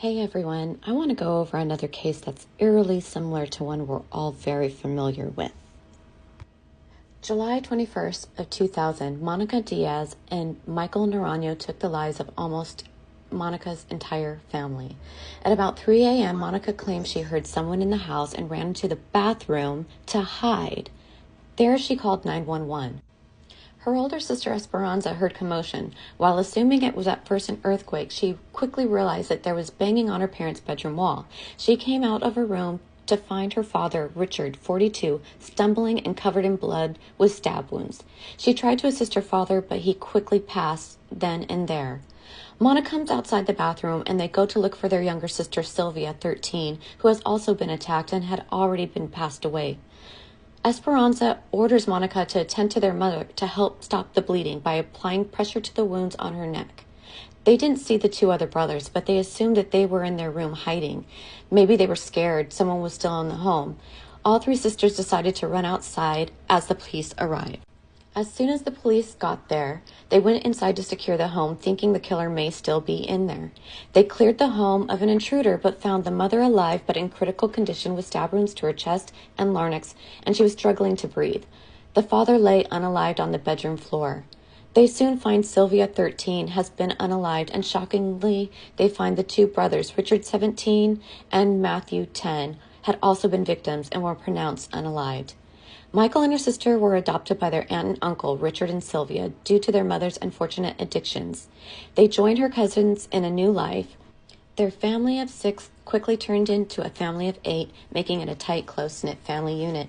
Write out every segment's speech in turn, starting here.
Hey everyone, I want to go over another case that's eerily similar to one we're all very familiar with. July 21st of 2000, Monica Diaz and Michael Naranjo took the lives of almost Monica's entire family. At about 3 a.m., Monica claimed she heard someone in the house and ran into the bathroom to hide. There she called 911. Her older sister Esperanza heard commotion. While assuming it was at first an earthquake, she quickly realized that there was banging on her parents' bedroom wall. She came out of her room to find her father, Richard, 42, stumbling and covered in blood with stab wounds. She tried to assist her father, but he quickly passed then and there. Monica comes outside the bathroom and they go to look for their younger sister, Sylvia, 13, who has also been attacked and had already been passed away. Esperanza orders Monica to attend to their mother to help stop the bleeding by applying pressure to the wounds on her neck. They didn't see the two other brothers, but they assumed that they were in their room hiding. Maybe they were scared someone was still in the home. All three sisters decided to run outside as the police arrived. As soon as the police got there, they went inside to secure the home, thinking the killer may still be in there. They cleared the home of an intruder, but found the mother alive but in critical condition with stab wounds to her chest and larynx, and she was struggling to breathe. The father lay unalived on the bedroom floor. They soon find Sylvia, 13, has been unalived, and shockingly, they find the two brothers, Richard, 17, and Matthew, 10, had also been victims and were pronounced unalived. Michael and her sister were adopted by their aunt and uncle, Richard and Sylvia, due to their mother's unfortunate addictions. They joined her cousins in a new life. Their family of 6 quickly turned into a family of 8, making it a tight, close-knit family unit.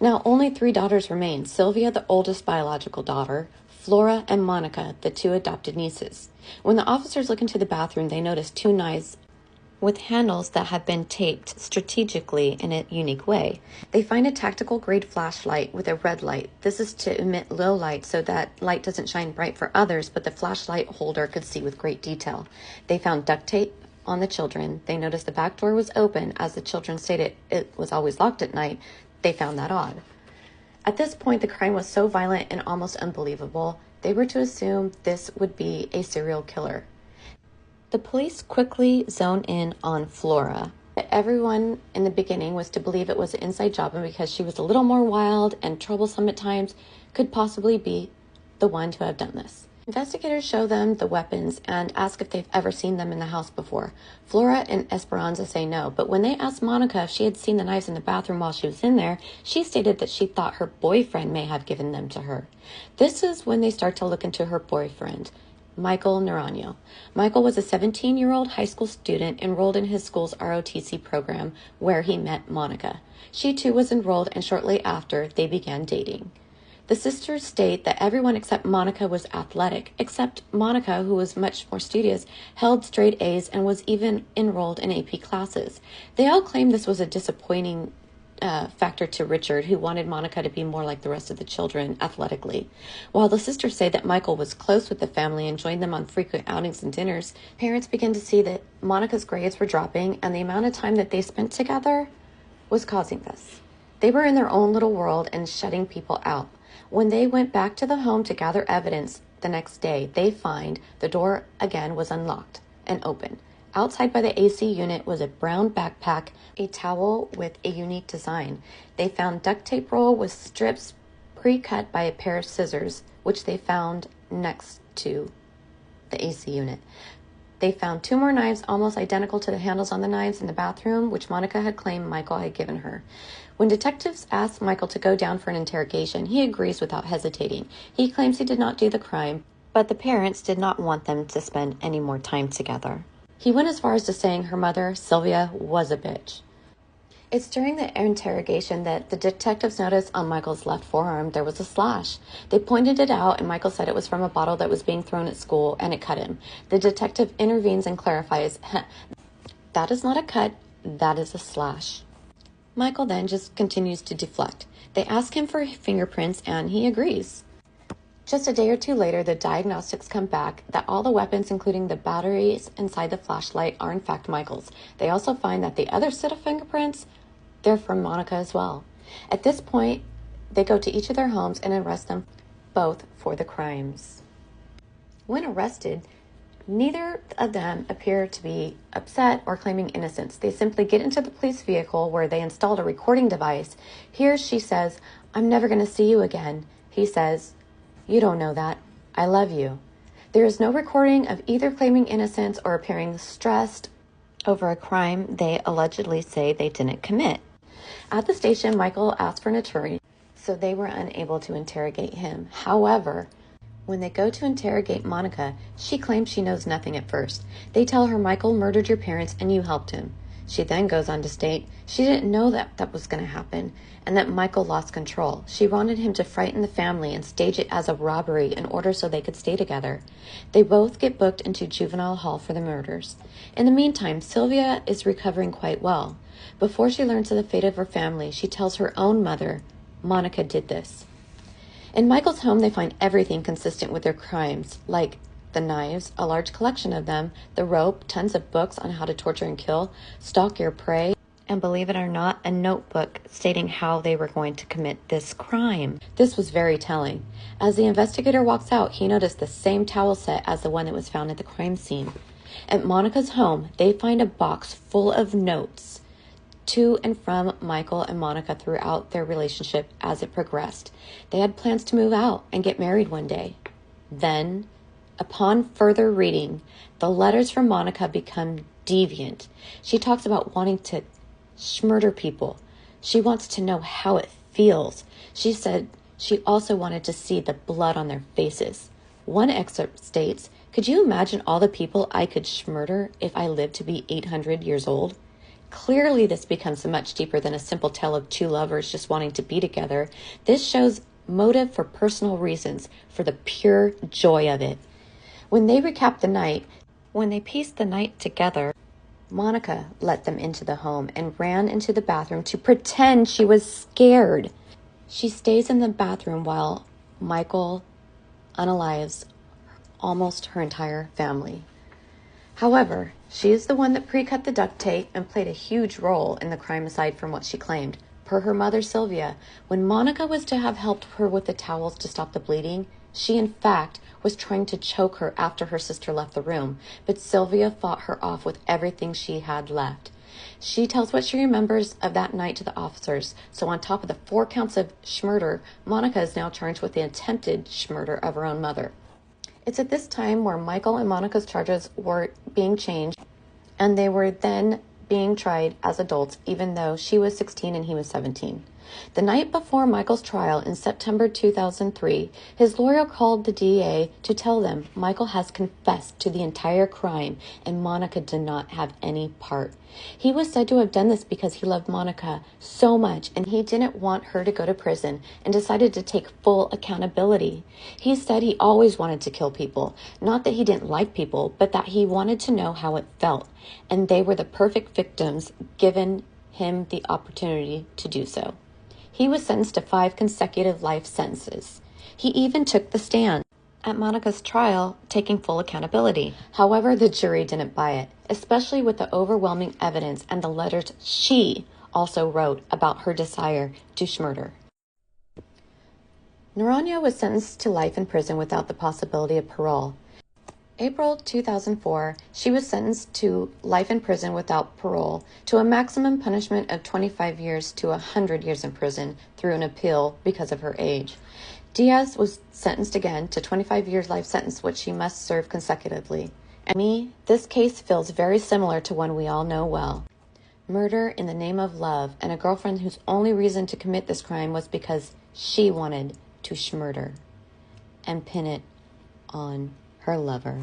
Now, only 3 daughters remain: Sylvia, the oldest biological daughter, Flora, and Monica, the 2 adopted nieces. When the officers look into the bathroom, they notice 2 knives with handles that have been taped strategically in a unique way. They find a tactical grade flashlight with a red light. This is to emit low light so that light doesn't shine bright for others, but the flashlight holder could see with great detail. They found duct tape on the children. They noticed the back door was open. As the children stated, it was always locked at night. They found that odd. At this point, the crime was so violent and almost unbelievable, they were to assume this would be a serial killer. The police quickly zone in on Flora. Everyone in the beginning was to believe it was an inside job, and because she was a little more wild and troublesome at times, could possibly be the one to have done this. Investigators show them the weapons and ask if they've ever seen them in the house before. Flora and Esperanza say no, but when they asked Monica if she had seen the knives in the bathroom while she was in there, she stated that she thought her boyfriend may have given them to her. This is when they start to look into her boyfriend, Michael Naranjo. Michael was a 17-year-old high school student enrolled in his school's ROTC program where he met Monica. She too was enrolled, and shortly after, they began dating. The sisters state that everyone except Monica was athletic, except Monica, who was much more studious, held straight A's and was even enrolled in AP classes. They all claim this was a disappointing factor to Richard, who wanted Monica to be more like the rest of the children athletically. While the sisters say that Michael was close with the family and joined them on frequent outings and dinners, parents began to see that Monica's grades were dropping, and the amount of time that they spent together was causing this. They were in their own little world and shutting people out. When they went back to the home to gather evidence the next day, they find the door again was unlocked and open. Outside by the AC unit was a brown backpack, a towel with a unique design. They found duct tape roll with strips pre-cut by a pair of scissors, which they found next to the AC unit. They found 2 more knives almost identical to the handles on the knives in the bathroom, which Monica had claimed Michael had given her. When detectives asked Michael to go down for an interrogation, he agrees without hesitating. He claims he did not do the crime, but the parents did not want them to spend any more time together. He went as far as to saying her mother, Sylvia, was a bitch. It's during the interrogation that the detectives noticed on Michael's left forearm there was a slash. They pointed it out, and Michael said it was from a bottle that was being thrown at school, and it cut him. The detective intervenes and clarifies, that is not a cut, that is a slash. Michael then just continues to deflect. They ask him for fingerprints, and he agrees. Just a day or 2 later, the diagnostics come back that all the weapons, including the batteries inside the flashlight, are in fact Michael's. They also find that the other set of fingerprints, they're from Monica as well. At this point, they go to each of their homes and arrest them both for the crimes. When arrested, Neither of them appear to be upset or claiming innocence. They simply get into the police vehicle where they installed a recording device. Here she says, "I'm never going to see you again." He says, "You don't know that. I love you." There is no recording of either claiming innocence or appearing stressed over a crime they allegedly say they didn't commit. At the station, Michael asked for an attorney, so they were unable to interrogate him. However, when they go to interrogate Monica, she claims she knows nothing at first. They tell her Michael murdered your parents and you helped him. She then goes on to state she didn't know that was going to happen and that Michael lost control. She wanted him to frighten the family and stage it as a robbery in order so they could stay together. They both get booked into juvenile hall for the murders. In the meantime, Sylvia is recovering quite well. Before she learns of the fate of her family, she tells her own mother, Monica did this. In Michael's home, they find everything consistent with their crimes, like the knives, a large collection of them, the rope, tons of books on how to torture and kill, stalk your prey, and believe it or not, a notebook stating how they were going to commit this crime. This was very telling. As the investigator walks out, he noticed the same towel set as the one that was found at the crime scene. At Monica's home, they find a box full of notes to and from Michael and Monica throughout their relationship as it progressed. They had plans to move out and get married one day. Then, upon further reading, the letters from Monica become deviant. She talks about wanting to murder people. She wants to know how it feels. She said she also wanted to see the blood on their faces. One excerpt states, "Could you imagine all the people I could murder if I lived to be 800 years old?" Clearly, this becomes much deeper than a simple tale of two lovers just wanting to be together. This shows motive for personal reasons, for the pure joy of it. When they recap the night, when they pieced the night together, Monica let them into the home and ran into the bathroom to pretend she was scared. She stays in the bathroom while Michael unalives almost her entire family. However, she is the one that pre-cut the duct tape and played a huge role in the crime aside from what she claimed. Per her mother, Sylvia, when Monica was to have helped her with the towels to stop the bleeding, she in fact was trying to choke her after her sister left the room, but Sylvia fought her off with everything she had left. She tells what she remembers of that night to the officers, so on top of the 4 counts of murder, Monica is now charged with the attempted murder of her own mother. It's at this time where Michael and Monica's charges were being changed, and they were then being tried as adults, even though she was 16 and he was 17. The night before Michael's trial in September 2003, his lawyer called the DA to tell them Michael has confessed to the entire crime and Monica did not have any part. He was said to have done this because he loved Monica so much and he didn't want her to go to prison and decided to take full accountability. He said he always wanted to kill people, not that he didn't like people, but that he wanted to know how it felt, and they were the perfect victims given him the opportunity to do so. He was sentenced to 5 consecutive life sentences. He even took the stand at Monica's trial, taking full accountability. However, the jury didn't buy it, especially with the overwhelming evidence and the letters she also wrote about her desire to murder. Naranjo was sentenced to life in prison without the possibility of parole. April 2004, she was sentenced to life in prison without parole to a maximum punishment of 25 years to 100 years in prison through an appeal because of her age. Diaz was sentenced again to 25 years life sentence, which she must serve consecutively. And me, this case feels very similar to one we all know well. Murder in the name of love, and a girlfriend whose only reason to commit this crime was because she wanted to murder and pin it on her lover.